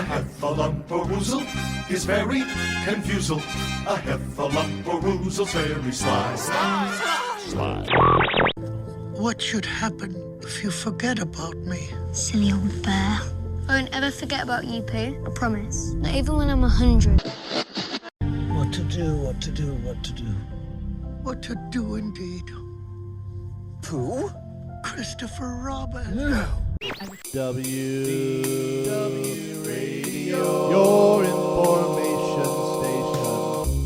heffalump-a-woozle is very confusal. A heffalump-a-woozle's very sly. Sly. What should happen if you forget about me? Silly old bear. I won't ever forget about you, Pooh. I promise. Not even when I'm 100. What to do, what to do, what to do. What to do indeed. Pooh? Christopher Robin. No. WDW Radio, your information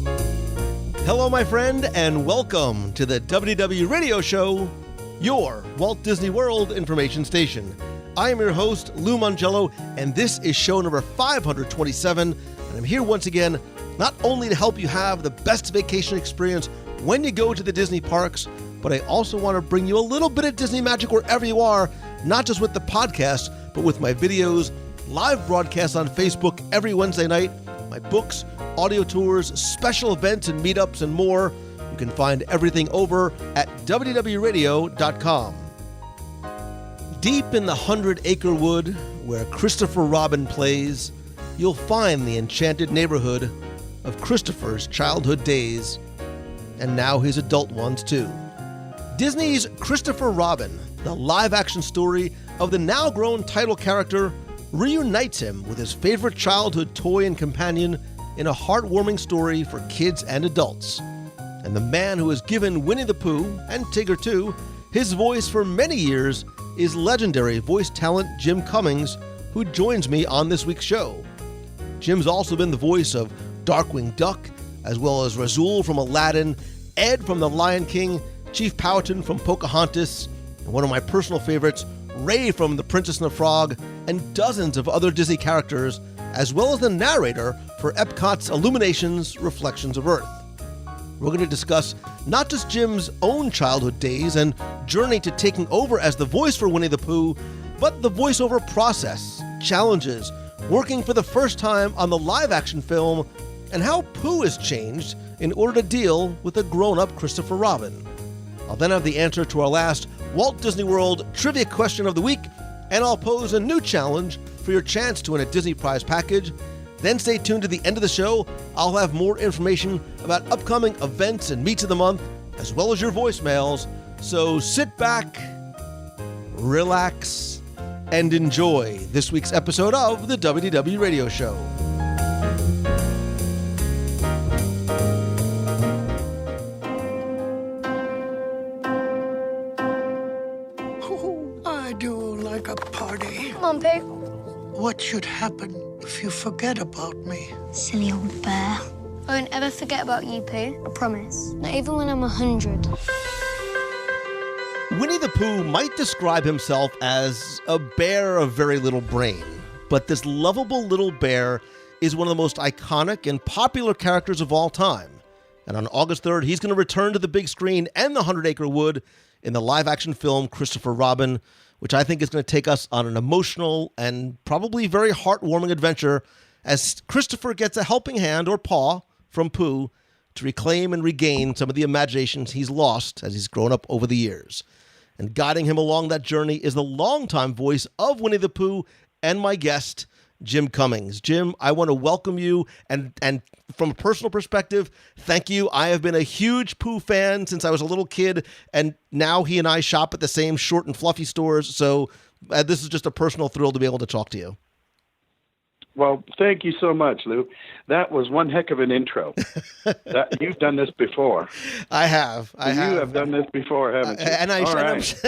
station. Hello, my friend, and welcome to the WDW Radio Show, your Walt Disney World information station. I am your host, Lou Mongello, and this is show number 527, and I'm here once again not only to help you have the best vacation experience when you go to the Disney parks, but I also want to bring you a little bit of Disney magic wherever you are, not just with the podcast, but with my videos, live broadcasts on Facebook every Wednesday night, my books, audio tours, special events and meetups, and more. You can find everything over at WDWRadio.com. Deep in the 100 Acre Wood, where Christopher Robin plays, you'll find the enchanted neighborhood of Christopher's childhood days, and now his adult ones too. Disney's Christopher Robin, the live-action story of the now-grown title character, reunites him with his favorite childhood toy and companion in a heartwarming story for kids and adults. And the man who has given Winnie the Pooh, and Tigger too, his voice for many years is legendary voice talent Jim Cummings, who joins me on this week's show. Jim's also been the voice of Darkwing Duck, as well as Razoul from Aladdin, Ed from The Lion King, Chief Powhatan from Pocahontas, and one of my personal favorites, Ray from The Princess and the Frog, and dozens of other Disney characters, as well as the narrator for Epcot's Illuminations, Reflections of Earth. We're going to discuss not just Jim's own childhood days and journey to taking over as the voice for Winnie the Pooh, but the voiceover process, challenges, working for the first time on the live-action film, and how Pooh has changed in order to deal with a grown-up Christopher Robin. I'll then have the answer to our last Walt Disney World trivia question of the week, and I'll pose a new challenge for your chance to win a Disney prize package. Then stay tuned to the end of the show. I'll have more information about upcoming events and meets of the month, as well as your voicemails. So sit back, relax, and enjoy this week's episode of the WDW Radio Show. Oh, I do like a party. Come on, Pooh. What should happen if you forget about me? Silly old bear. I won't ever forget about you, Pooh. I promise. Not even when I'm 100. Winnie the Pooh might describe himself as a bear of very little brain, but this lovable little bear is one of the most iconic and popular characters of all time. And on August 3rd, he's going to return to the big screen and the 100 Acre Wood in the live-action film Christopher Robin, which I think is going to take us on an emotional and probably very heartwarming adventure as Christopher gets a helping hand or paw from Pooh to reclaim and regain some of the imaginations he's lost as he's grown up over the years. And guiding him along that journey is the longtime voice of Winnie the Pooh and my guest, Jim Cummings. Jim, I want to welcome you, and from a personal perspective, thank you. I have been a huge Pooh fan since I was a little kid, and now he and I shop at the same short and fluffy stores, so this is just a personal thrill to be able to talk to you. Well, thank you so much, Lou. That was one heck of an intro. You've done this before. I have. You have done this before, haven't you?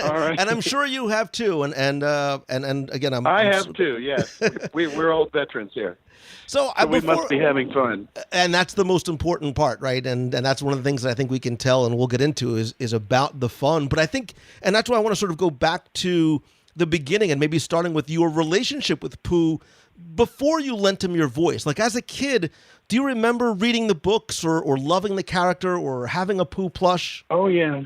All right. And I'm sure you have too. And again, I have too. Yes, we're old veterans here. So we must be having fun. And that's the most important part, right? And that's one of the things that I think we can tell and we'll get into is about the fun. But I think, and that's why I want to sort of go back to the beginning and maybe starting with your relationship with Pooh before you lent him your voice. Like as a kid, do you remember reading the books or loving the character or having a Pooh plush? Oh, yeah.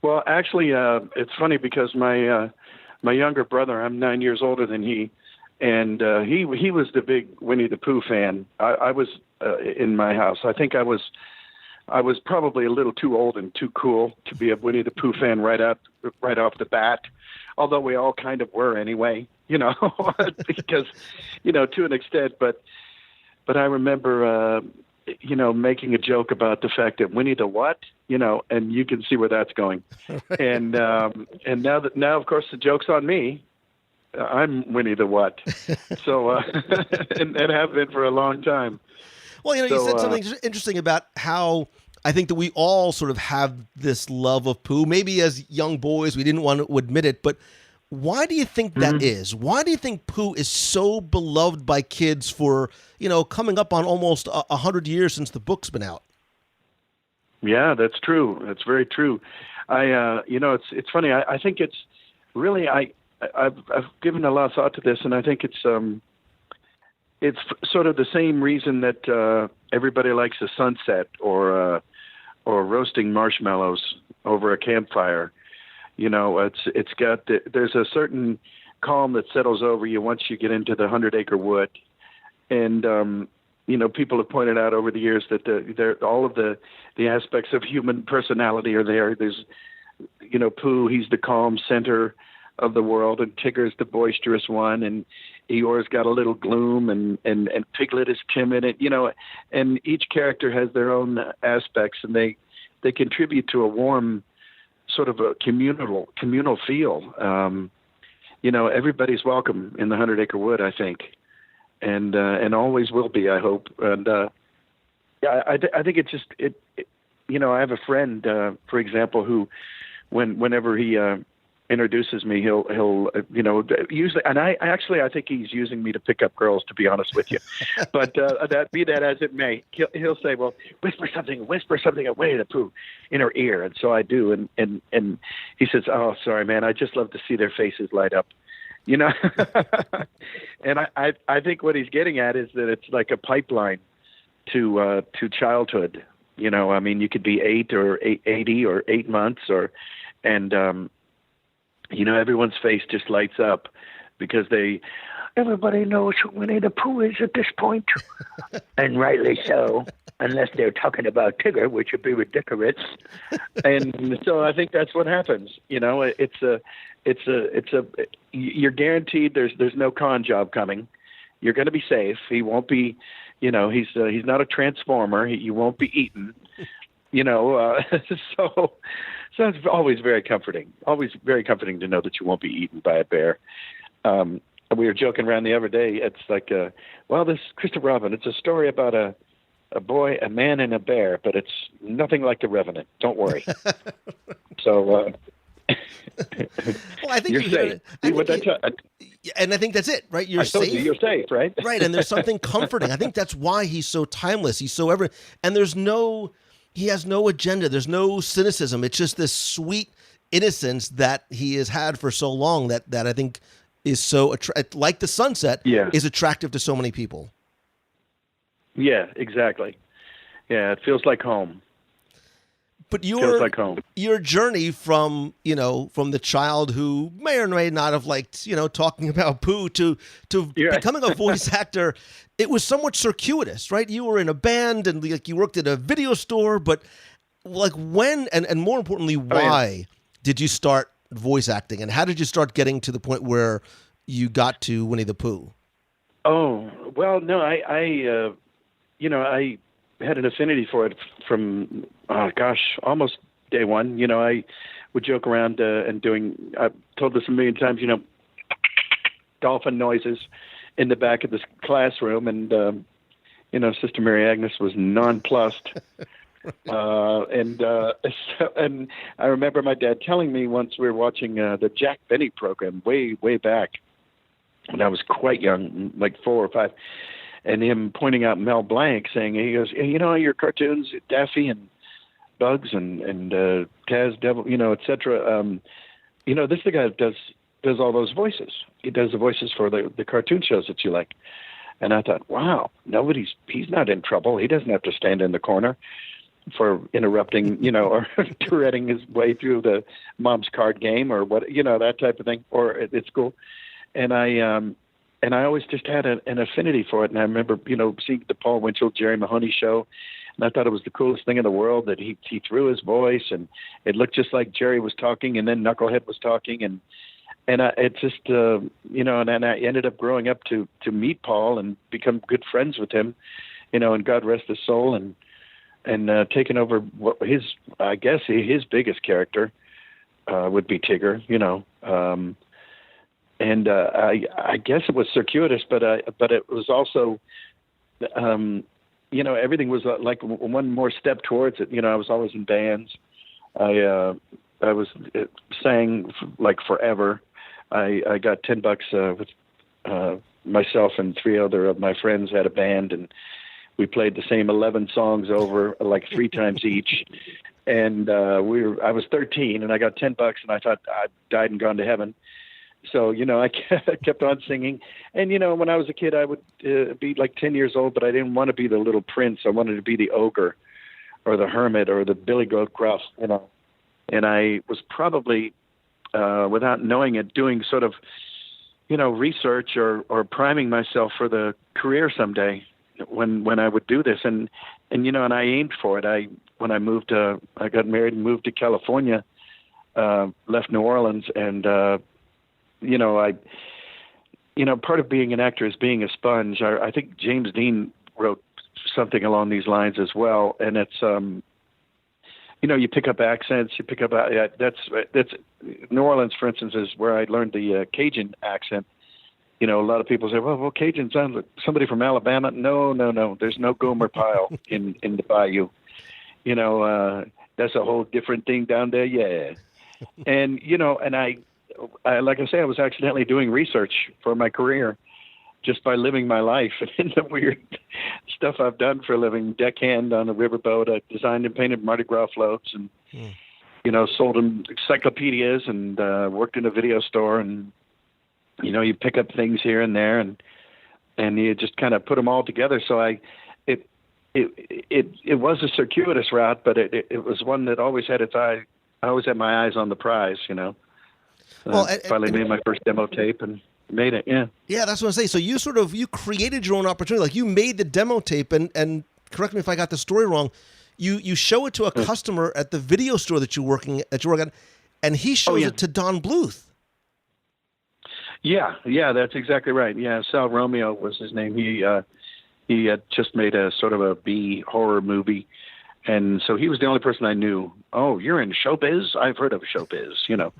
Well, actually, it's funny because my younger brother, I'm 9 years older than he, and he was the big Winnie the Pooh fan. I was in my house. I think I was probably a little too old and too cool to be a Winnie the Pooh fan right off the bat. although we all kind of were anyway, because, to an extent. But I remember, making a joke about the fact that Winnie the what, and you can see where that's going. And now, of course, the joke's on me. I'm Winnie the what. So, and have been for a long time. Well, you said something interesting about how I think that we all sort of have this love of Pooh. Maybe as young boys, we didn't want to admit it, but why do you think that is? Why do you think Pooh is so beloved by kids for, coming up on almost 100 years since the book's been out? Yeah, that's true. That's very true. It's funny. I think it's really, I've given a lot of thought to this, and I think it's sort of the same reason that everybody likes a sunset or roasting marshmallows over a campfire. It's got there's a certain calm that settles over you once you get into the 100 Acre Wood, and people have pointed out over the years that all of the aspects of human personality are there. There's Pooh, he's the calm center of the world, and Tigger's the boisterous one, and Eeyore's got a little gloom, and Piglet is timid, and each character has their own aspects, and they contribute to a warm sort of a communal feel. Everybody's welcome in the 100 Acre Wood, I think, and always will be, I hope. And I think it's just I have a friend, for example, who whenever he introduces me, he'll usually, and I think he's using me to pick up girls, to be honest with you. But that as it may, he'll say, "Well, whisper something away to Pooh in her ear," and so I do, and he says, "Oh, sorry, man, I just love to see their faces light up," And I think what he's getting at is that it's like a pipeline to childhood. You could be 8 or 80 or 8 months everyone's face just lights up because everybody knows who Winnie the Pooh is at this point. And rightly so, unless they're talking about Tigger, which would be ridiculous. And so I think that's what happens. You're guaranteed there's no con job coming. You're going to be safe. He won't be, he's not a transformer. You won't be eaten. So it's always very comforting. Always very comforting to know that you won't be eaten by a bear. We were joking around the other day. It's like, this Christopher Robin. It's a story about a boy, a man, and a bear, but it's nothing like the Revenant. Don't worry. So, well, I think you're safe. And I think that's it, right? You're safe. You're safe, right? Right, and there's something comforting. I think that's why he's so timeless. He's so and he has no agenda. There's no cynicism. It's just this sweet innocence that he has had for so long that I think is so like the sunset is attractive to so many people. Yeah, exactly. Yeah, it feels like home. But your journey from the child who may or may not have liked, talking about Pooh to becoming a voice actor, it was somewhat circuitous, right? You were in a band and you worked at a video store, but when and more importantly, why did you start voice acting, and how did you start getting to the point where you got to Winnie the Pooh? Oh, well, no, I had an affinity for it from, almost day one. I would joke around and I've told this a million times, dolphin noises in the back of this classroom. And, Sister Mary Agnes was nonplussed. And I remember my dad telling me once we were watching the Jack Benny program way, way back when I was quite young, like 4 or 5. And him pointing out Mel Blanc, saying, he goes, your cartoons, Daffy and Bugs and Taz, Devil, et cetera. This is the guy that does all those voices. He does the voices for the cartoon shows that you like. And I thought, wow, he's not in trouble. He doesn't have to stand in the corner for interrupting, or Touretting his way through the mom's card game or what, that type of thing, or at school. And I always just had an affinity for it. And I remember, seeing the Paul Winchell, Jerry Mahoney show. And I thought it was the coolest thing in the world that he threw his voice and it looked just like Jerry was talking and then Knucklehead was talking. And it just, and then I ended up growing up to meet Paul and become good friends with him, and God rest his soul, and taking over I guess his biggest character would be Tigger, and I guess it was circuitous, but it was also, everything was like one more step towards it. I was always in bands. I was sang like forever. I got $10 with myself and 3 other of my friends had a band, and we played the same 11 songs over like 3 times each. And I was 13, and I got $10, and I thought I died and gone to heaven. So, I kept on singing. And, when I was a kid, I would be like 10 years old, but I didn't want to be the little prince. I wanted to be the ogre or the hermit or the Billy Goat Gruff, And I was probably, without knowing it, doing sort of, research or priming myself for the career someday when I would do this. And I aimed for it. When I got married and moved to California, left New Orleans, and, part of being an actor is being a sponge. I think James Dean wrote something along these lines as well. And it's, you pick up accents, that's New Orleans, for instance, is where I learned the Cajun accent. A lot of people say, well, Cajun sounds like somebody from Alabama. No. There's no Gomer Pyle in the bayou. That's a whole different thing down there. Yeah. And, and I, like I say, I was accidentally doing research for my career just by living my life and the weird stuff I've done for a living. Deckhand on a riverboat. I designed and painted Mardi Gras floats and, sold them encyclopedias and worked in a video store. And, you pick up things here and there and you just kind of put them all together. So it was a circuitous route, but it was one that always had its eye. I always had my eyes on the prize, Well, finally made my first demo tape and made it. Yeah. Yeah, that's what I'm saying. So you created your own opportunity. Like you made the demo tape and correct me if I got the story wrong. You show it to a customer at the video store that you work at, and he shows it to Don Bluth. Yeah, that's exactly right. Yeah, Sal Romeo was his name. He had just made a sort of a B horror movie, and so he was the only person I knew. Oh, you're in showbiz? I've heard of showbiz,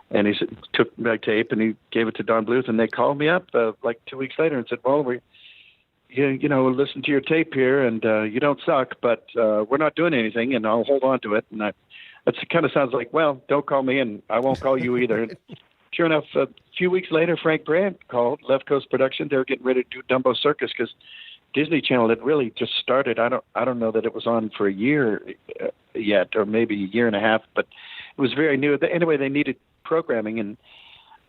And he took my tape and he gave it to Don Bluth, and they called me up like 2 weeks later and said, well, listen to your tape here, and you don't suck, but we're not doing anything, and I'll hold on to it. And that kind of sounds like, well, don't call me, and I won't call you either. Sure enough, a few weeks later, Frank Brandt called, Left Coast Production. They were getting ready to do Dumbo Circus because Disney Channel had really just started. I don't know that it was on for a year yet, or maybe a year and a half, but it was very new. Anyway, they needed programming, and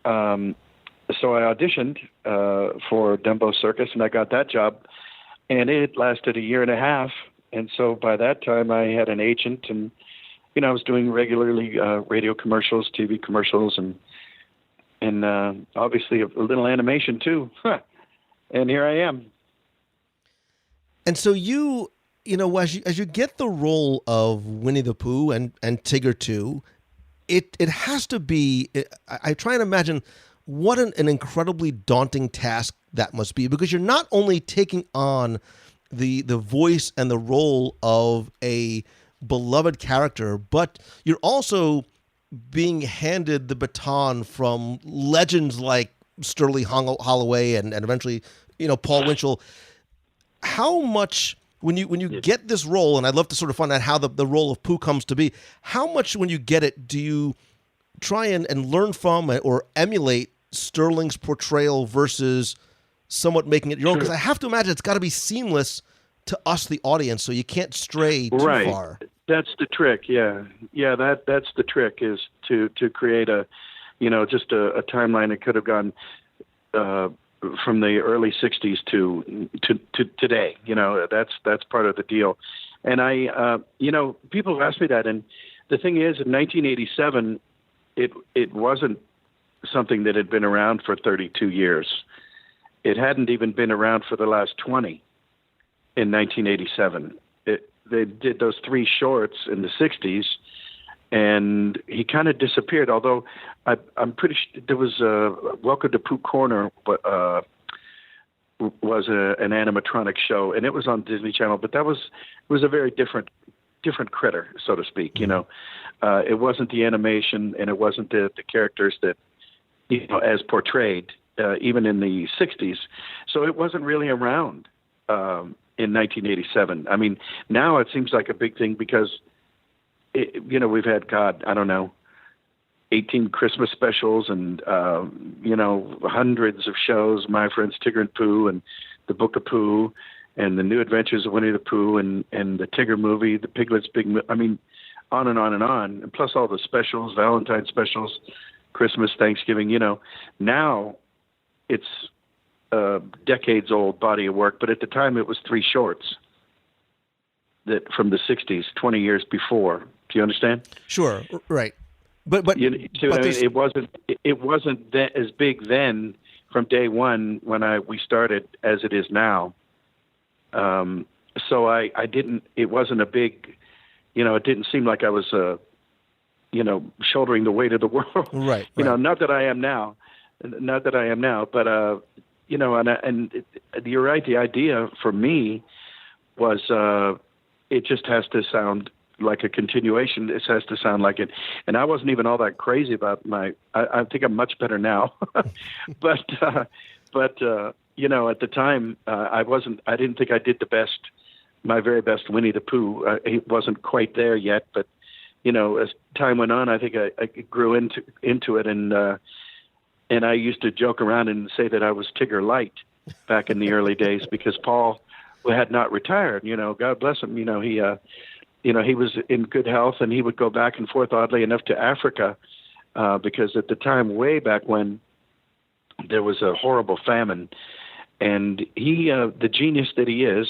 so I auditioned for Dumbo Circus, and I got that job, and it lasted a year and a half. And so by that time, I had an agent, and I was doing regularly radio commercials, TV commercials, and obviously a little animation too. And here I am. And so as you get the role of Winnie the Pooh and Tigger too, it has to be. I try and imagine what an incredibly daunting task that must be, because you're not only taking on the voice and the role of a beloved character, but you're also being handed the baton from legends like Sterling Holloway and eventually, Paul Winchell. How much, when you get this role, and I'd love to sort of find out how the role of Pooh comes to be, how much when you get it do you try and learn from or emulate Sterling's portrayal versus somewhat making it your own? Because I have to imagine it's got to be seamless to us, the audience, so you can't stray too far. That's the trick. Yeah. That's the trick, is to create just a timeline that could have gone from the early '60s to today. That's part of the deal. And I, people have asked me that, and the thing is, in 1987, it wasn't something that had been around for 32 years. It hadn't even been around for the last 20 in 1987. They did those 3 shorts in the 60s, and he kind of disappeared. Although I'm pretty sure there was a Welcome to Pooh Corner, was an animatronic show, and it was on Disney Channel. But it was a very different critter, so to speak. You know, it wasn't the animation, and it wasn't the characters that, you know, as portrayed even in the '60s. So it wasn't really around in 1987. I mean, now it seems like a big thing because, you know, we've had, God, I don't know, 18 Christmas specials and, you know, hundreds of shows, My Friends Tigger and Pooh and The Book of Pooh and The New Adventures of Winnie the Pooh and the Tigger movie, the Piglet's I mean, on and on and on. And plus all the specials, Valentine's specials, Christmas, Thanksgiving, you know. Now it's a decades-old body of work, but at the time it was 3 shorts that from the 60s, 20 years before. Do you understand? Sure, right. But you see what I mean? It wasn't as big then from day one when we started as it is now. So I didn't. It wasn't a big. You know, it didn't seem like I was, you know, shouldering the weight of the world. Right. You know, not that I am now. But you know, and you're right. The idea for me was it just has to sound like a continuation. It has to sound like it. And I wasn't even all that crazy about I think I'm much better now. but you know, at the time, I didn't think I did my very best Winnie the Pooh. It wasn't quite there yet, but, you know, as time went on, I think I grew into it. And I used to joke around and say that I was Tigger Light back in the early days because Paul had not retired, you know, God bless him. You know, he was in good health and he would go back and forth, oddly enough, to Africa because at the time, way back when, there was a horrible famine. And he, the genius that he is,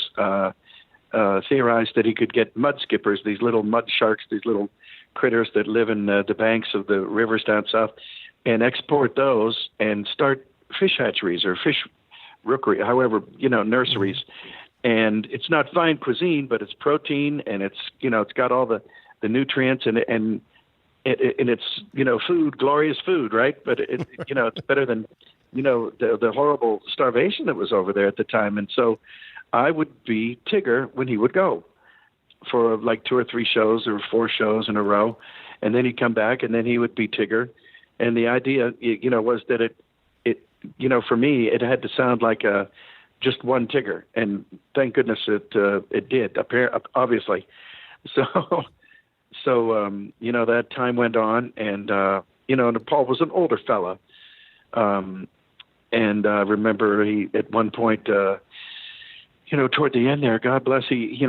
theorized that he could get mud skippers, these little mud sharks, these little critters that live in the banks of the rivers down south, and export those and start fish hatcheries or fish rookery, however, you know, nurseries. And it's not fine cuisine, but it's protein and it's, you know, it's got all the nutrients and it's, you know, food, glorious food, right? But it you know, it's better than, you know, the horrible starvation that was over there at the time. And so I would be Tigger when he would go for like 2 or 3 shows or 4 shows in a row. And then he'd come back and then he would be Tigger. And the idea, you know, was that it, you know, for me, it had to sound like just one Tigger. And thank goodness it did, obviously. So, you know, that time went on and, you know, and Paul was an older fella. And I remember he, at one point, you know, toward the end there, God bless, he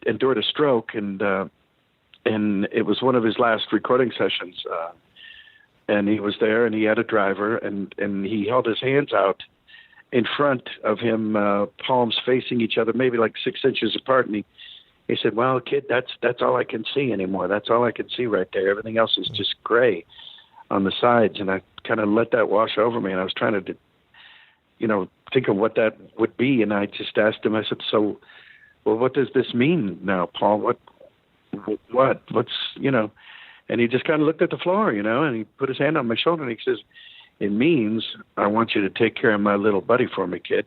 endured a stroke and it was one of his last recording sessions. And he was there and he had a driver and he held his hands out in front of him, palms facing each other, maybe like 6 inches apart. And he said, well, kid, that's all I can see anymore. That's all I can see right there. Everything else is just gray on the sides. And I kind of let that wash over me. And I was trying to, you know, think of what that would be. And I just asked him, I said, so, well, what does this mean now, Paul? What's, you know, and he just kind of looked at the floor, you know, and he put his hand on my shoulder and he says, it means I want you to take care of my little buddy for me, kid.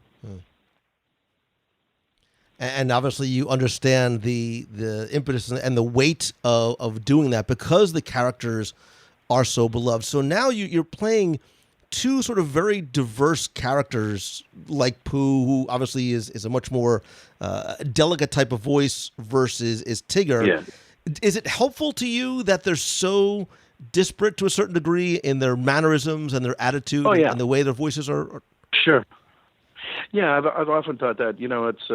And obviously you understand the impetus and the weight of doing that because the characters are so beloved. So now you're playing 2 sort of very diverse characters like Pooh, who obviously is a much more delicate type of voice versus is Tigger. Yeah. Is it helpful to you that they're so disparate to a certain degree in their mannerisms and their attitude and the way their voices are? Sure. Yeah, I've often thought that, you know, it's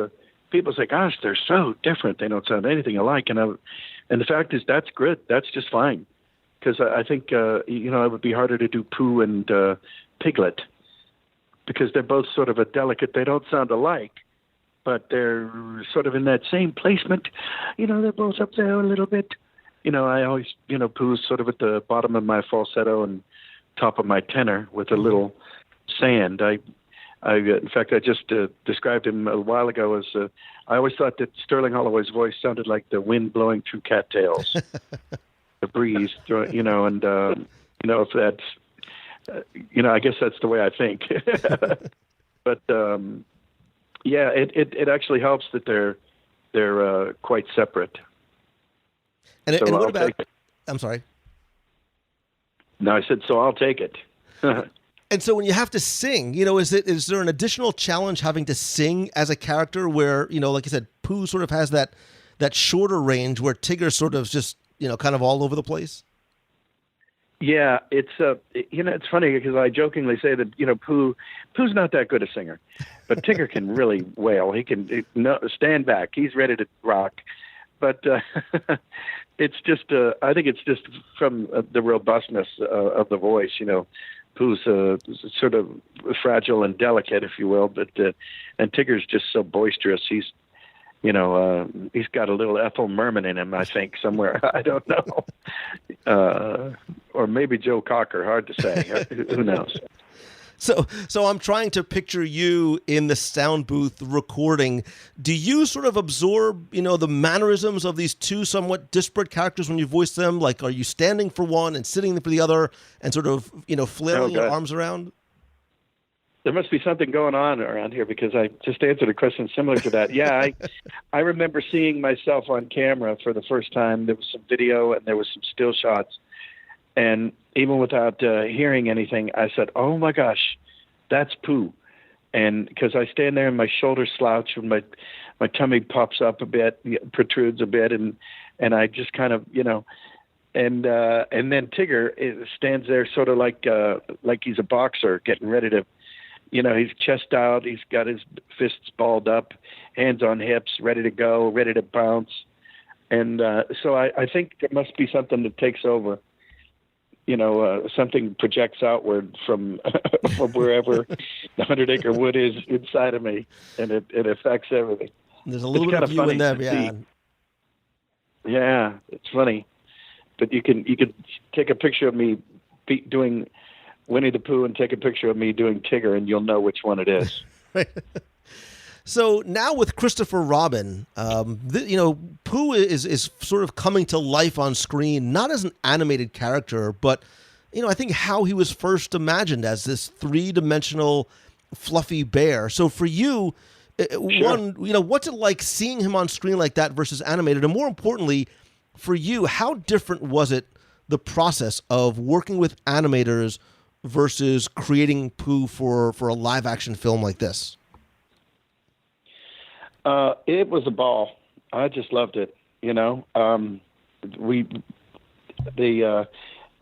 people say, gosh, they're so different. They don't sound anything alike. And the fact is that's good. That's just fine. Because I think, you know, it would be harder to do Pooh and Piglet because they're both sort of a delicate, they don't sound alike, but they're sort of in that same placement. You know, they're both up there a little bit. You know, I always, you know, Pooh's sort of at the bottom of my falsetto and top of my tenor with a little sand. In fact, I just described him a while ago as, I always thought that Sterling Holloway's voice sounded like the wind blowing through cattails. a breeze, and if that's, I guess that's the way I think. But it actually helps that they're quite separate. And so what I'll about? take it. I'm sorry. No, I said so. I'll take it. And so when you have to sing, is there an additional challenge having to sing as a character where, like you said, Pooh sort of has that shorter range where Tigger sort of just, kind of all over the place? Yeah, it's it's funny because I jokingly say that Pooh's not that good a singer, but Tigger can really wail. He can stand back. He's ready to rock, but it's just I think it's just from the robustness of the voice. Pooh's sort of fragile and delicate, if you will, but and Tigger's just so boisterous. He's he's got a little Ethel Merman in him, I think, somewhere. I don't know. Or maybe Joe Cocker. Hard to say. Who knows? So I'm trying to picture you in the sound booth recording. Do you sort of absorb, the mannerisms of these two somewhat disparate characters when you voice them? Like, are you standing for one and sitting for the other and sort of, flailing your arms around? There must be something going on around here because I just answered a question similar to that. Yeah, I remember seeing myself on camera for the first time. There was some video and there was some still shots. And even without hearing anything, I said, oh, my gosh, that's Pooh. And because I stand there and my shoulders slouch and my tummy pops up a bit, protrudes a bit, and I just kind of, and then Tigger stands there sort of like he's a boxer getting ready to, he's chest out, he's got his fists balled up, hands on hips, ready to go, ready to bounce. And so I think there must be something that takes over. Something projects outward from wherever the 100 Acre Wood is inside of me, and it affects everything. There's a little bit of you in them, yeah. Yeah, it's funny, but you can take a picture of me doing Winnie the Pooh and take a picture of me doing Tigger, and you'll know which one it is. So now with Christopher Robin, Pooh is sort of coming to life on screen, not as an animated character, but, I think how he was first imagined as this three-dimensional fluffy bear. So for you, Sure. what's it like seeing him on screen like that versus animated? And more importantly, for you, how different was it, the process of working with animators versus creating Pooh for a live-action film like this? It was a ball. I just loved it.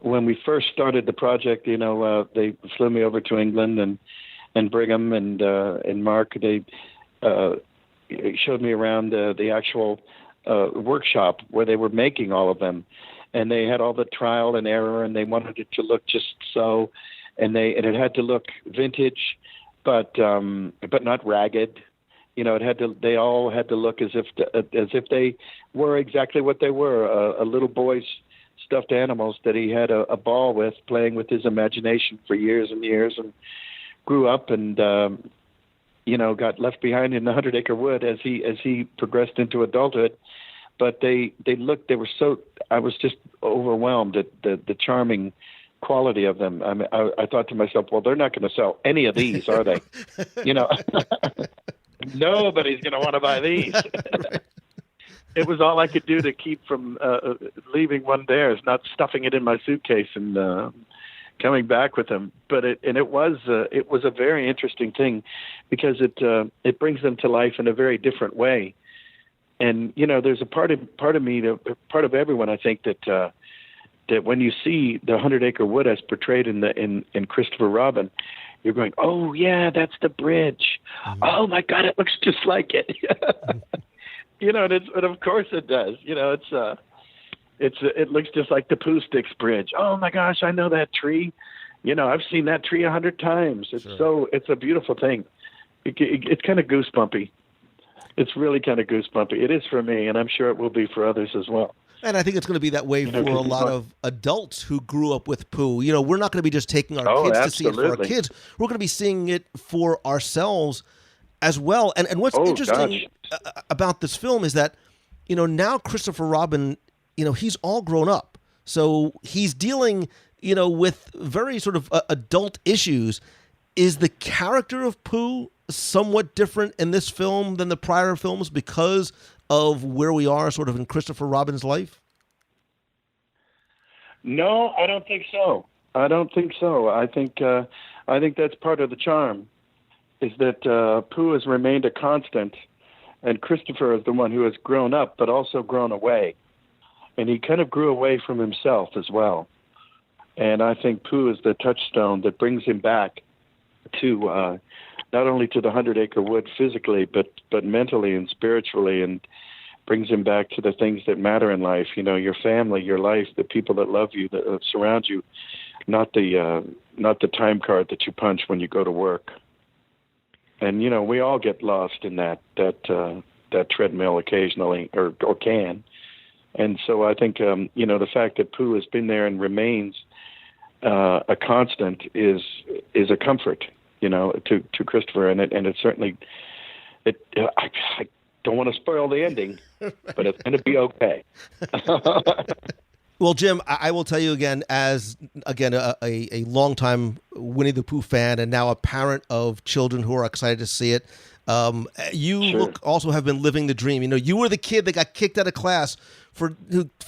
When we first started the project, they flew me over to England and Brigham and Mark. They showed me around the actual workshop where they were making all of them, and they had all the trial and error, and they wanted it to look just so, and it had to look vintage, but not ragged. They all had to look as if they were exactly what they were, a little boy's stuffed animals that he had a ball with, playing with his imagination for years and years, and grew up and got left behind in the 100 Acre Wood as he progressed into adulthood. But I was just overwhelmed at the charming quality of them. I thought to myself, well, they're not going to sell any of these, are they? Nobody's going to want to buy these. It was all I could do to keep from leaving one there, is not stuffing it in my suitcase and coming back with them. But it was a very interesting thing because it brings them to life in a very different way. And there's a part of me, part of everyone, I think, that when you see the 100 Acre Wood as portrayed in Christopher Robin, you're going, oh yeah, that's the bridge. Mm-hmm. Oh my God, it looks just like it. And of course it does. It looks just like the Pooh Sticks Bridge. Oh my gosh, I know that tree. I've seen that tree 100 times. It's a beautiful thing. It's kind of goosebumpy. It's really kind of goosebumpy. It is for me, and I'm sure it will be for others as well. And I think it's going to be that way for a lot of adults who grew up with Pooh. We're not going to be just taking our kids to see it for our kids. We're going to be seeing it for ourselves as well. And what's interesting about this film is that, now Christopher Robin, he's all grown up. So he's dealing, with very sort of adult issues. Is the character of Pooh somewhat different in this film than the prior films because of where we are sort of in Christopher Robin's life? No, I don't think so. I think that's part of the charm, is that Pooh has remained a constant, and Christopher is the one who has grown up, but also grown away. And he kind of grew away from himself as well. And I think Pooh is the touchstone that brings him back to not only to the 100 Acre Wood physically, but mentally and spiritually, and brings him back to the things that matter in life. Your family, your life, the people that love you, that surround you, not the time card that you punch when you go to work. And we all get lost in that treadmill occasionally, or can. And so I think the fact that Pooh has been there and remains a constant is a comfort, to Christopher, and it certainly I don't want to spoil the ending, but it's going to be okay. Well, Jim, I will tell you again, as a longtime Winnie the Pooh fan and now a parent of children who are excited to see it. You also have been living the dream. You were the kid that got kicked out of class for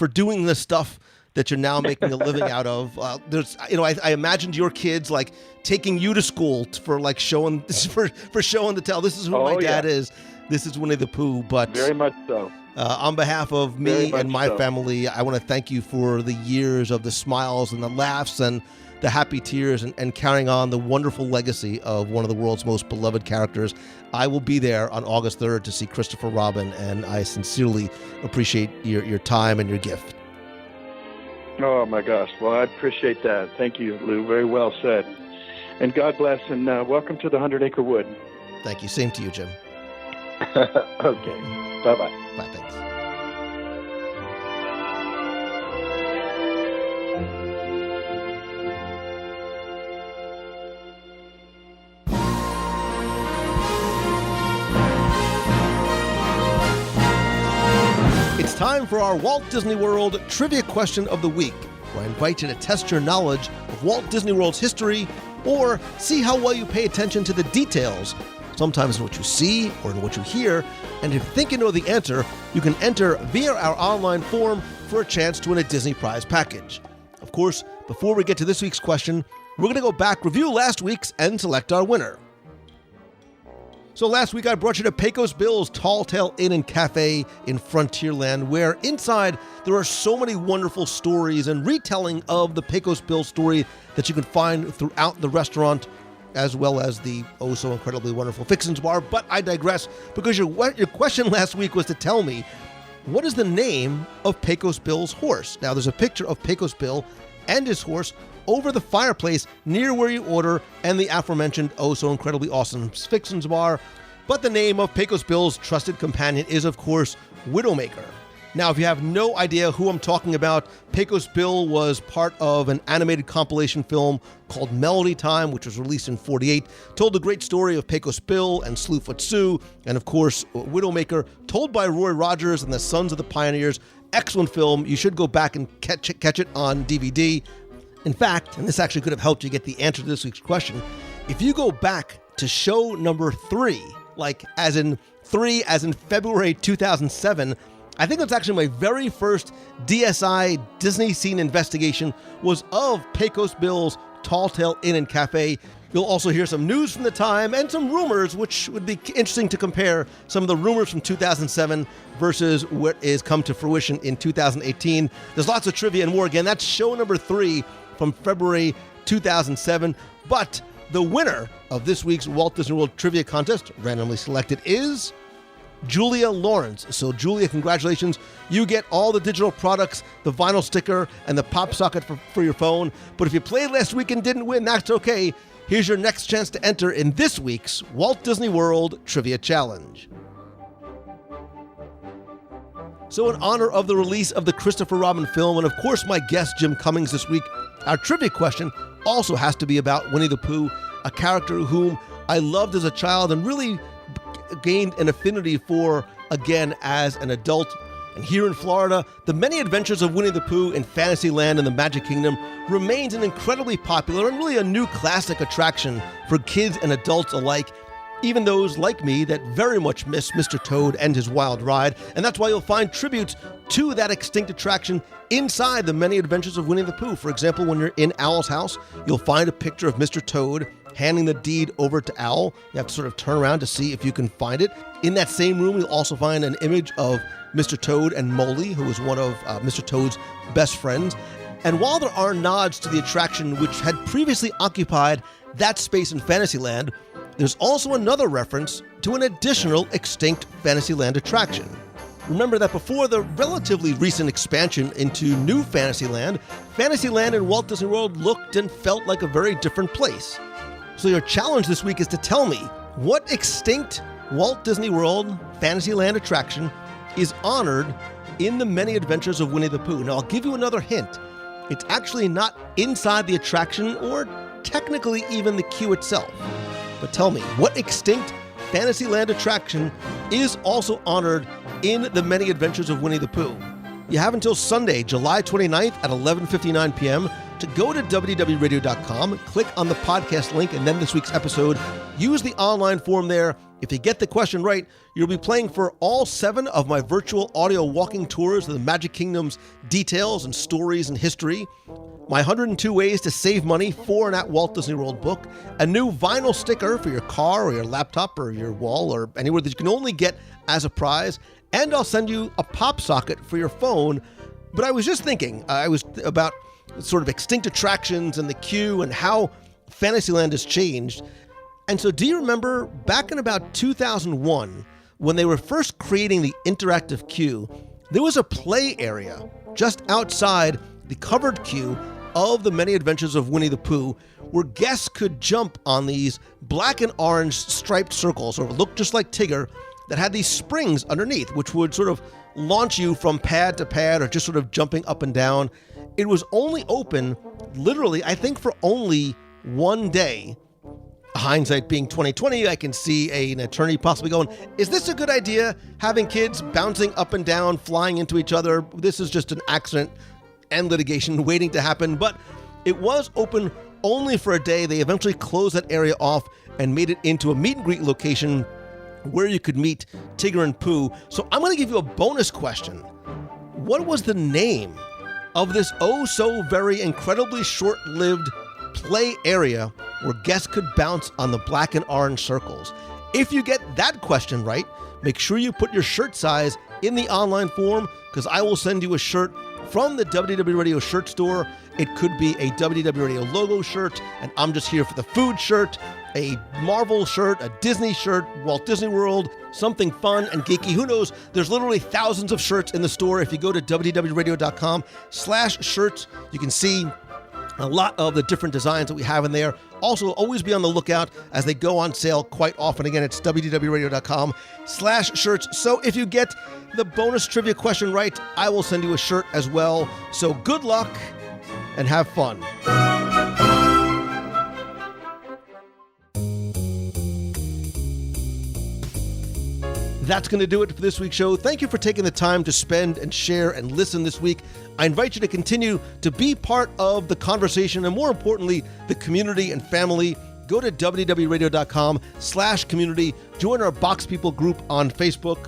doing the stuff that you're now making a living out of. I imagined your kids like taking you to school for like showing to tell. This is who my dad is. This is Winnie the Pooh. But very much so. On behalf of me and my family, I want to thank you for the years of the smiles and the laughs and the happy tears and carrying on the wonderful legacy of one of the world's most beloved characters. I will be there on August 3rd to see Christopher Robin, and I sincerely appreciate your time and your gift. Oh, my gosh. Well, I appreciate that. Thank you, Lou. Very well said. And God bless, and welcome to the 100 Acre Wood. Thank you. Same to you, Jim. Okay. Bye-bye. Bye, thanks. It's time for our Walt Disney World Trivia Question of the Week, where I invite you to test your knowledge of Walt Disney World's history or see how well you pay attention to the details, sometimes in what you see or in what you hear. And if you think you know the answer, you can enter via our online form for a chance to win a Disney prize package. Of course, before we get to this week's question, we're going to go back, review last week's, and select our winner. So last week I brought you to Pecos Bill's Tall Tale Inn and Cafe in Frontierland, where inside there are so many wonderful stories and retelling of the Pecos Bill story that you can find throughout the restaurant, as well as the so incredibly wonderful Fixins Bar. But I digress, because your question last week was to tell me, what is the name of Pecos Bill's horse? Now there's a picture of Pecos Bill and his horse over the fireplace near where you order and the aforementioned so incredibly awesome Fixins Bar. But the name of Pecos Bill's trusted companion is, of course, Widowmaker. Now, if you have no idea who I'm talking about, Pecos Bill was part of an animated compilation film called Melody Time, which was released in '48, told the great story of Pecos Bill and Slewfoot Sue, and of course, Widowmaker, told by Roy Rogers and the Sons of the Pioneers. Excellent film. You should go back and catch it on DVD. In fact, and this actually could have helped you get the answer to this week's question, if you go back to show number 3, like as in February 2007, I think that's actually my very first DSI Disney Scene investigation was of Pecos Bill's Tall Tale Inn and Cafe. You'll also hear some news from the time and some rumors, which would be interesting to compare some of the rumors from 2007 versus what is come to fruition in 2018. There's lots of trivia and more. Again, that's show number 3 from February 2007. But the winner of this week's Walt Disney World Trivia Contest, randomly selected, is Julia Lawrence. So Julia, congratulations. You get all the digital products, the vinyl sticker, and the pop socket for your phone. But if you played last week and didn't win, that's okay. Here's your next chance to enter in this week's Walt Disney World Trivia Challenge. So in honor of the release of the Christopher Robin film, and of course my guest Jim Cummings this week, our trivia question also has to be about Winnie the Pooh, a character whom I loved as a child and really gained an affinity for again as an adult. And here in Florida, the Many Adventures of Winnie the Pooh in Fantasyland and the Magic Kingdom remains an incredibly popular and really a new classic attraction for kids and adults alike, even those like me that very much miss Mr. Toad and his wild ride. And that's why you'll find tributes to that extinct attraction inside the Many Adventures of Winnie the Pooh. For example, when you're in Owl's house, you'll find a picture of Mr. Toad handing the deed over to Owl. You have to sort of turn around to see if you can find it. In that same room, you'll also find an image of Mr. Toad and Molly, who is one of Mr. Toad's best friends. And while there are nods to the attraction which had previously occupied that space in Fantasyland, there's also another reference to an additional extinct Fantasyland attraction. Remember that before the relatively recent expansion into New Fantasyland, Fantasyland and Walt Disney World looked and felt like a very different place. So your challenge this week is to tell me what extinct Walt Disney World Fantasyland attraction is honored in the Many Adventures of Winnie the Pooh. Now, I'll give you another hint. It's actually not inside the attraction or technically even the queue itself. But tell me, what extinct Fantasyland attraction is also honored in the Many Adventures of Winnie the Pooh? You have until Sunday, July 29th at 11:59 p.m. to go to WDWRadio.com, click on the podcast link, and then this week's episode. Use the online form there. If you get the question right, you'll be playing for all 7 of my virtual audio walking tours of the Magic Kingdom's details and stories and history, my 102 Ways to Save Money for and at Walt Disney World book, a new vinyl sticker for your car or your laptop or your wall or anywhere that you can only get as a prize, and I'll send you a pop socket for your phone. But I was just thinking, about sort of extinct attractions and the queue and how Fantasyland has changed. And so do you remember back in about 2001, when they were first creating the interactive queue, there was a play area just outside the covered queue of the Many Adventures of Winnie the Pooh, where guests could jump on these black and orange striped circles, or looked just like Tigger, that had these springs underneath, which would sort of launch you from pad to pad or just sort of jumping up and down. It was only open, literally, I think for only one day. Hindsight being 2020, I can see an attorney possibly going, is this a good idea? Having kids bouncing up and down, flying into each other. This is just an accident and litigation waiting to happen. But it was open only for a day. They eventually closed that area off and made it into a meet and greet location where you could meet Tigger and Pooh. So I'm going to give you a bonus question. What was the name of this oh so very incredibly short-lived play area where guests could bounce on the black and orange circles? If you get that question right, make sure you put your shirt size in the online form, because I will send you a shirt from the WDW Radio shirt store. It could be a WDW Radio logo shirt, and I'm just here for the food shirt, a Marvel shirt, a Disney shirt, Walt Disney World, something fun and geeky. Who knows? There's literally thousands of shirts in the store. If you go to WDWRadio.com/shirts, you can see a lot of the different designs that we have in there. Also, always be on the lookout as they go on sale quite often. Again, it's WDWRadio.com/shirts. So if you get the bonus trivia question right, I will send you a shirt as well. So good luck and have fun. That's going to do it for this week's show. Thank you for taking the time to spend and share and listen this week. I invite you to continue to be part of the conversation and, more importantly, the community and family. Go to WDWRadio.com/community. Join our Box People group on Facebook.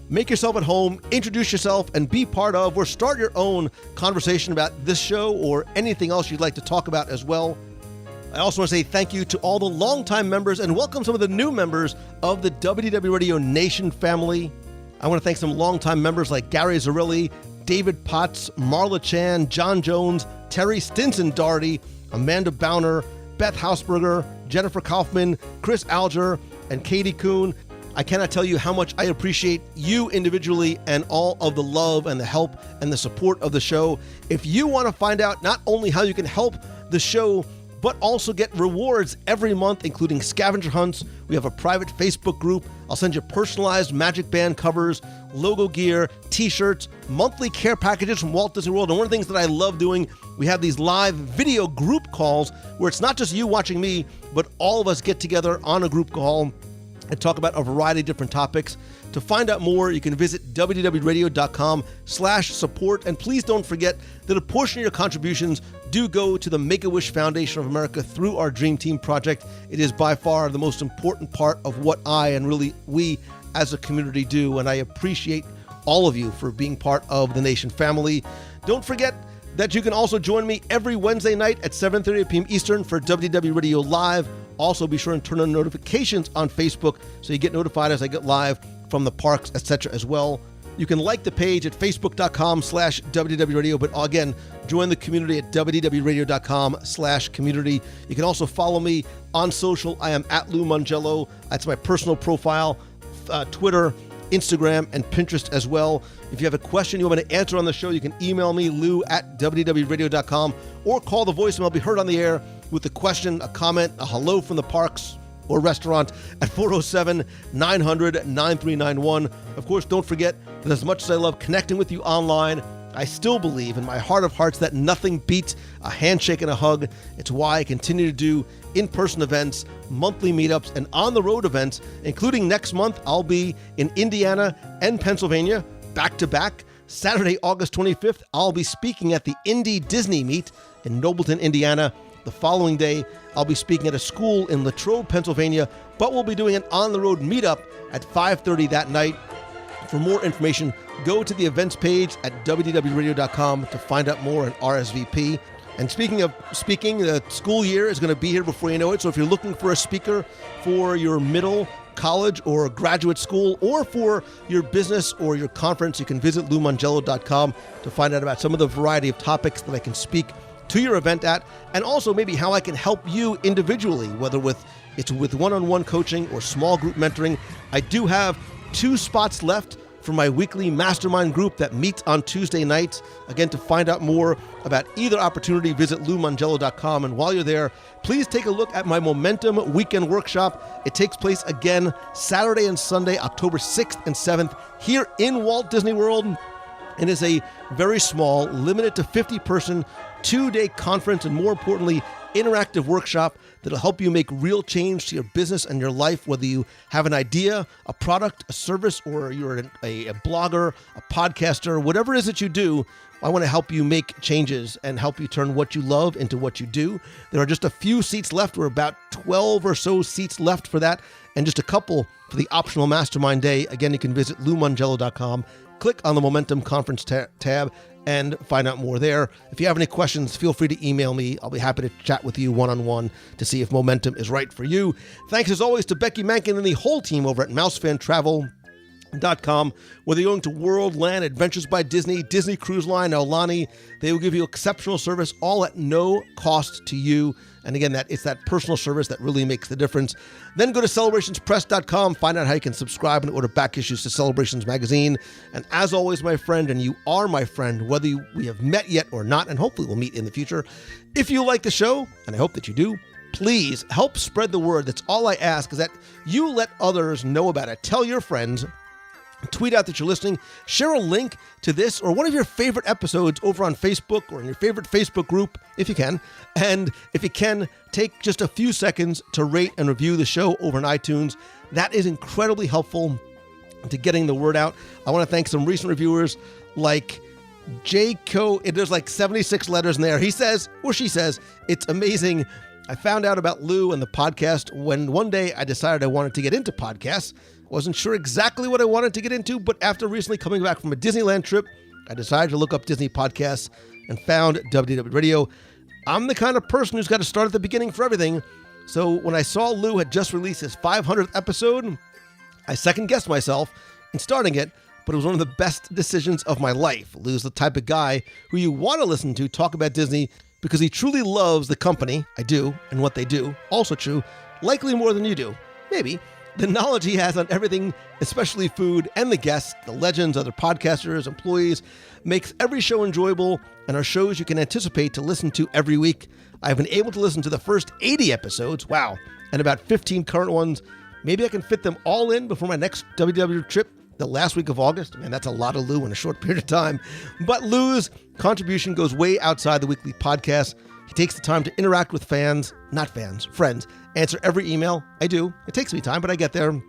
Make yourself at home, introduce yourself, and be part of or start your own conversation about this show or anything else you'd like to talk about as well. I also want to say thank you to all the longtime members and welcome some of the new members of the WDW Radio Nation family. I want to thank some longtime members like Gary Zarilli, David Potts, Marla Chan, John Jones, Terry Stinson Doherty, Amanda Bowner, Beth Hausberger, Jennifer Kaufman, Chris Alger, and Katie Kuhn. I cannot tell you how much I appreciate you individually and all of the love and the help and the support of the show. If you want to find out not only how you can help the show, but also get rewards every month, including scavenger hunts. We have a private Facebook group. I'll send you personalized Magic Band covers, logo gear, t-shirts, monthly care packages from Walt Disney World. And one of the things that I love doing, we have these live video group calls where it's not just you watching me, but all of us get together on a group call and talk about a variety of different topics. To find out more, you can visit wdwradio.com/support. And please don't forget that a portion of your contributions do go to the Make-A-Wish Foundation of America through our Dream Team project. It is by far the most important part of what I and really we as a community do. And I appreciate all of you for being part of the Nation family. Don't forget that you can also join me every Wednesday night at 7:30 p.m. Eastern for WDW Radio Live. Also, be sure and turn on notifications on Facebook so you get notified as I get live from the parks, etc. as well. You can like the page at facebook.com/WDW Radio, but again, join the community at WDWRadio.com/community. You can also follow me on social. I am at Lou Mongello. That's my personal profile, Twitter, Instagram, and Pinterest as well. If you have a question you want me to answer on the show, you can email me, lou@WDWRadio.com, or call the voicemail. I'll be heard on the air with a question, a comment, a hello from the parks or restaurant at 407-900-9391. Of course, don't forget that as much as I love connecting with you online, I still believe in my heart of hearts that nothing beats a handshake and a hug. It's why I continue to do in-person events, monthly meetups, and on-the-road events, including next month. I'll be in Indiana and Pennsylvania, back-to-back. Saturday, August 25th, I'll be speaking at the Indy Disney Meet in Nobleton, Indiana. The following day, I'll be speaking at a school in Latrobe, Pennsylvania, but we'll be doing an on-the-road meetup at 5:30 that night. For more information, go to the events page at WDWRadio.com to find out more and RSVP. And speaking of speaking, the school year is going to be here before you know it. So if you're looking for a speaker for your middle, college, or graduate school, or for your business or your conference, you can visit LouMongello.com to find out about some of the variety of topics that I can speak to your event at, and also maybe how I can help you individually, whether it's with one-on-one coaching or small group mentoring. I do have 2 spots left for my weekly mastermind group that meets on Tuesday nights. Again, to find out more about either opportunity, visit LouMongello.com. And while you're there, please take a look at my Momentum Weekend Workshop. It takes place again Saturday and Sunday, October 6th and 7th, here in Walt Disney World. It is a very small, limited to 50-person, 2-day conference, and more importantly, interactive workshop that'll help you make real change to your business and your life, whether you have an idea, a product, a service, or you're a blogger, a podcaster, whatever it is that you do. I want to help you make changes and help you turn what you love into what you do. There are just a few seats left. We're about 12 or so seats left for that, and just a couple for the optional mastermind day. Again, you can visit LouMongello.com, click on the Momentum Conference tab, and find out more there. If you have any questions, feel free to email me. I'll be happy to chat with you one-on-one to see if Momentum is right for you. Thanks as always to Becky Mankin and the whole team over at MouseFanTravel.com. Whether you're going to World, Land, Adventures by Disney, Disney Cruise Line, Aulani, they will give you exceptional service, all at no cost to you. And again, it's that personal service that really makes the difference. Then go to celebrationspress.com, find out how you can subscribe and order back issues to Celebrations Magazine. And as always, my friend, and you are my friend, whether we have met yet or not, and hopefully we'll meet in the future. If you like the show, and I hope that you do, please help spread the word. That's all I ask, is that you let others know about it. Tell your friends. Tweet out that you're listening, share a link to this or one of your favorite episodes over on Facebook or in your favorite Facebook group, if you can. And if you can, take just a few seconds to rate and review the show over on iTunes. That is incredibly helpful to getting the word out. I want to thank some recent reviewers like there's like 76 letters in there. He says, or she says, it's amazing. I found out about Lou and the podcast when one day I decided I wanted to get into podcasts. Wasn't sure exactly what I wanted to get into, but after recently coming back from a Disneyland trip, I decided to look up Disney podcasts and found WDW Radio. I'm the kind of person who's got to start at the beginning for everything. So when I saw Lou had just released his 500th episode, I second-guessed myself in starting it, but it was one of the best decisions of my life. Lou's the type of guy who you want to listen to talk about Disney because he truly loves the company. I do, and what they do. Also true, likely more than you do. Maybe. The knowledge he has on everything, especially food, and the guests, the legends, other podcasters, employees, makes every show enjoyable and are shows you can anticipate to listen to every week. I've been able to listen to the first 80 episodes, wow, and about 15 current ones. Maybe I can fit them all in before my next WDW trip the last week of August. Man, that's a lot of Lou in a short period of time. But Lou's contribution goes way outside the weekly podcast. He takes the time to interact with friends, answer every email. I do. It takes me time, but I get there.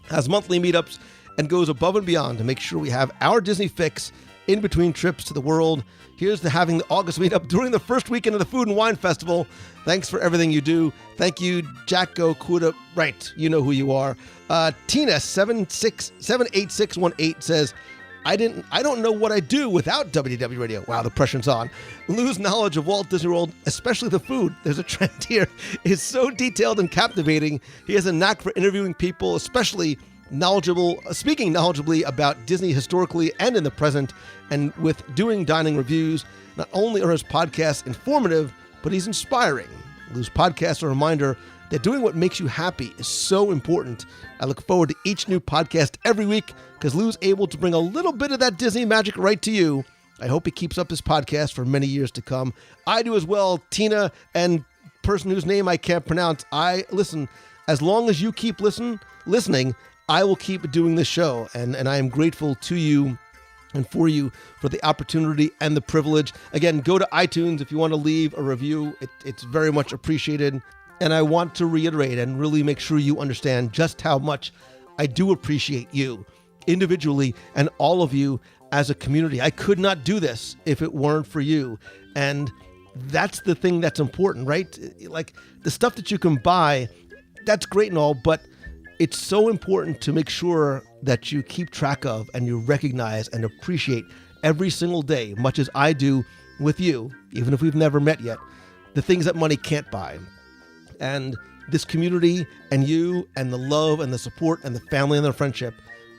has monthly meetups, and goes above and beyond to make sure we have our Disney fix in between trips to the world. Here's to having the August meetup during the first weekend of the Food and Wine Festival. Thanks for everything you do. Thank you, Jacko Kuda. Right, you know who you are. Tina 78618 says, I don't know what I'd do without WDW Radio. Wow, the pressure's on. Lou's knowledge of Walt Disney World, especially the food, there's a trend here, is so detailed and captivating. He has a knack for interviewing people, especially speaking knowledgeably about Disney historically and in the present, and with doing dining reviews. Not only are his podcasts informative, but he's inspiring. Lou's podcasts are a reminder that doing what makes you happy is so important. I look forward to each new podcast every week because Lou's able to bring a little bit of that Disney magic right to you. I hope he keeps up this podcast for many years to come. I do as well, Tina, and person whose name I can't pronounce. I listen. As long as you keep listening, I will keep doing this show, and I am grateful to you and for you for the opportunity and the privilege. Again, go to iTunes if you want to leave a review. It's very much appreciated. And I want to reiterate and really make sure you understand just how much I do appreciate you individually and all of you as a community. I could not do this if it weren't for you. And that's the thing that's important, right? Like the stuff that you can buy, that's great and all, but it's so important to make sure that you keep track of and you recognize and appreciate every single day, much as I do with you, even if we've never met yet, the things that money can't buy. And this community and you and the love and the support and the family and the friendship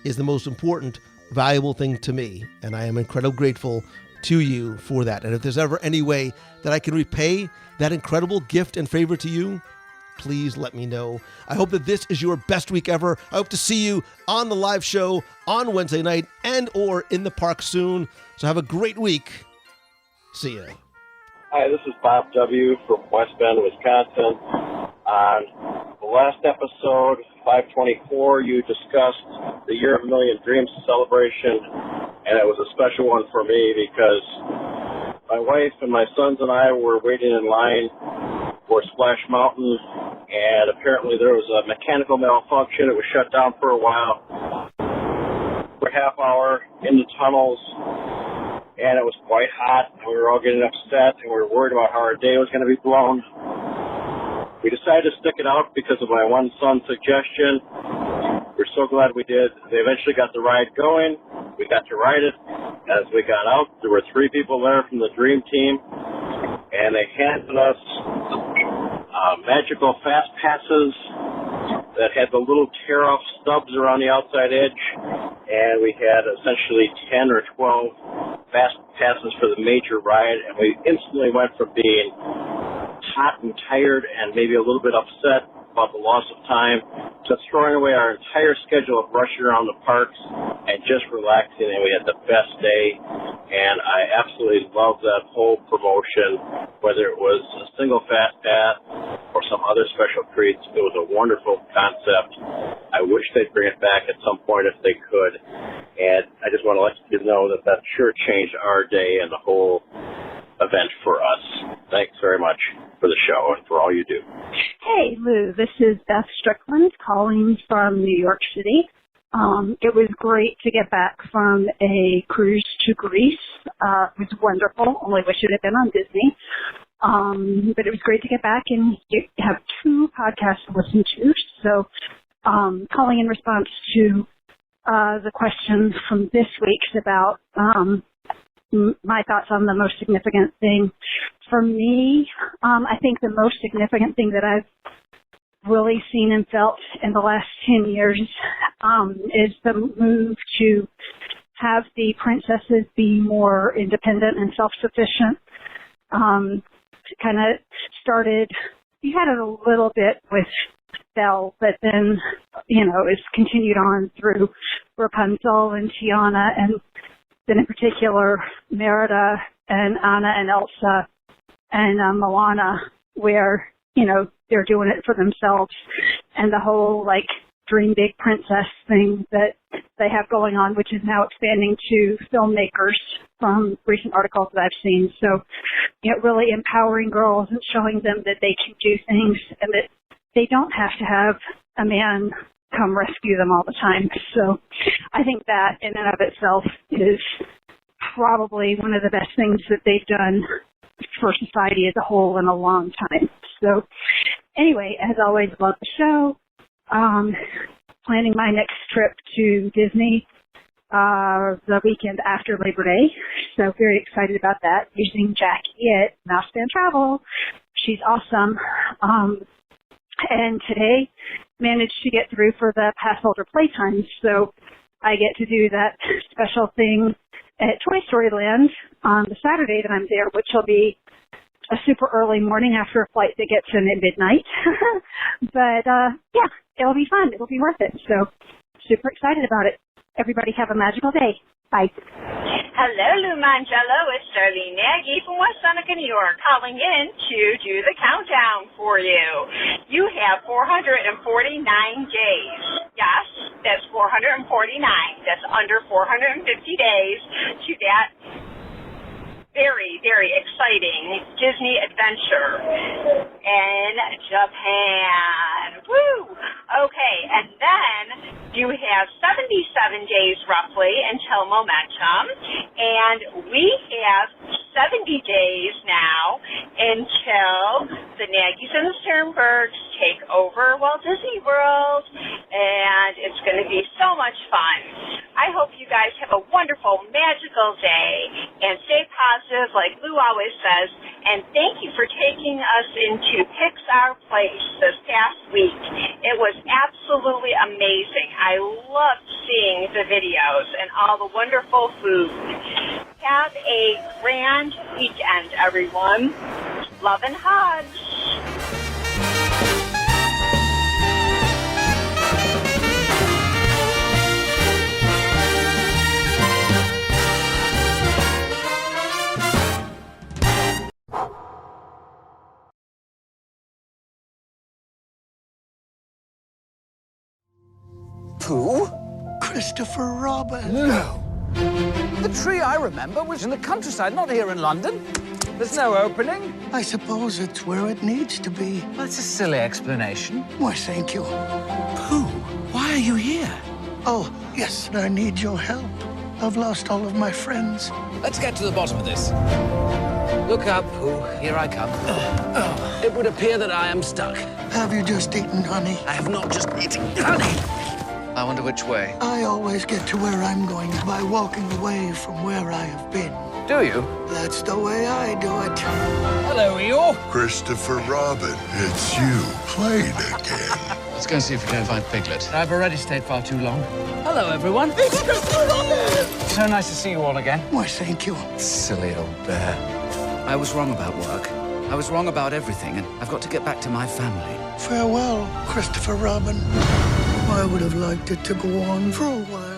is the most important, valuable thing to me. And I am incredibly grateful to you for that. And if there's ever any way that I can repay that incredible gift and favor to you, please let me know. I hope that this is your best week ever. I hope to see you on the live show on Wednesday night and or in the park soon. So have a great week. See ya. Hi, this is Bob W. from West Bend, Wisconsin. On the last episode, 524, you discussed the Year of a Million Dreams celebration, and it was a special one for me because my wife and my sons and I were waiting in line for Splash Mountain, and apparently there was a mechanical malfunction. It was shut down for a while. For a half hour in the tunnels, and it was quite hot, and we were all getting upset, and we were worried about how our day was going to be blown. We decided to stick it out because of my one son's suggestion. We're so glad we did. They eventually got the ride going. We got to ride it. As we got out, there were 3 people there from the Dream Team, and they handed us magical fast passes that had the little tear-off stubs around the outside edge, and we had essentially 10 or 12 fast passes for the major ride, and we instantly went from being hot and tired and maybe a little bit upset about the loss of time to throwing away our entire schedule of rushing around the parks and just relaxing, and we had the best day. And I absolutely loved that whole promotion, whether it was a single fast pass or some other special treats. It was a wonderful concept. I wish they'd bring it back at some point if they could. And I just want to let you know that that sure changed our day and the whole event for us. Thanks very much for the show and for all you do. Hey, Lou. This is Beth Strickland calling from New York City. It was great to get back from a cruise to Greece. It was wonderful. Only wish it had been on Disney. But it was great to get back and have 2 podcasts to listen to. So calling in response to the question from this week's about my thoughts on the most significant thing. For me, I think the most significant thing that I've really seen and felt in the last 10 years is the move to have the princesses be more independent and self-sufficient. Kind of started, you had it a little bit with Belle, but then, it's continued on through Rapunzel and Tiana, and then in particular Merida and Anna and Elsa and Moana, where, they're doing it for themselves, and the whole, Dream Big Princess thing that they have going on, which is now expanding to filmmakers from recent articles that I've seen. So, really empowering girls and showing them that they can do things and that they don't have to have a man come rescue them all the time. So I think that in and of itself is probably one of the best things that they've done for society as a whole in a long time. So anyway, as always, love the show. Planning my next trip to Disney the weekend after Labor Day. So very excited about that. Using Jackie at Mouseband Travel. She's awesome. And today managed to get through for the pass holder playtime. So I get to do that special thing at Toy Story Land on the Saturday that I'm there, which will be a super early morning after a flight that gets in at midnight. But, yeah, it'll be fun. It'll be worth it. So super excited about it. Everybody have a magical day. Bye. Hello, Lou Mangello. It's Darlene Nagy from West Seneca, New York, calling in to do the countdown for you. You have 449 days. Yes, that's 449. That's under 450 days to that very, very exciting Disney adventure in Japan. Woo! Okay, and then you have 77 days roughly until Momentum, and we have 70 days now until the Nagys and the Sternbergs take over Walt Disney World, and it's going to be so much fun. I hope you guys have a wonderful, magical day, and stay positive like Lou always says, and thank you for taking us into Pixar Place this past week. It was absolutely amazing. I loved seeing the videos and all the wonderful food. Have a grand weekend, everyone. Love and hugs. Pooh? Christopher Robin. No. The tree I remember was in the countryside, not here in London. There's no opening. I suppose it's where it needs to be. That's a silly explanation. Why, thank you. Pooh, why are you here? Oh, yes, I need your help. I've lost all of my friends. Let's get to the bottom of this. Look up, Pooh. Here I come. It would appear that I am stuck. Have you just eaten honey? I have not just eaten honey. I wonder which way. I always get to where I'm going by walking away from where I have been. Do you? That's the way I do it. Hello, Eeyore. Christopher Robin, it's you playing again. Let's go and see if we can find Piglet. I've already stayed far too long. Hello, everyone. It's Christopher Robin! So nice to see you all again. Why, thank you. Silly old bear. I was wrong about work. I was wrong about everything, and I've got to get back to my family. Farewell, Christopher Robin. I would have liked it to go on for a while.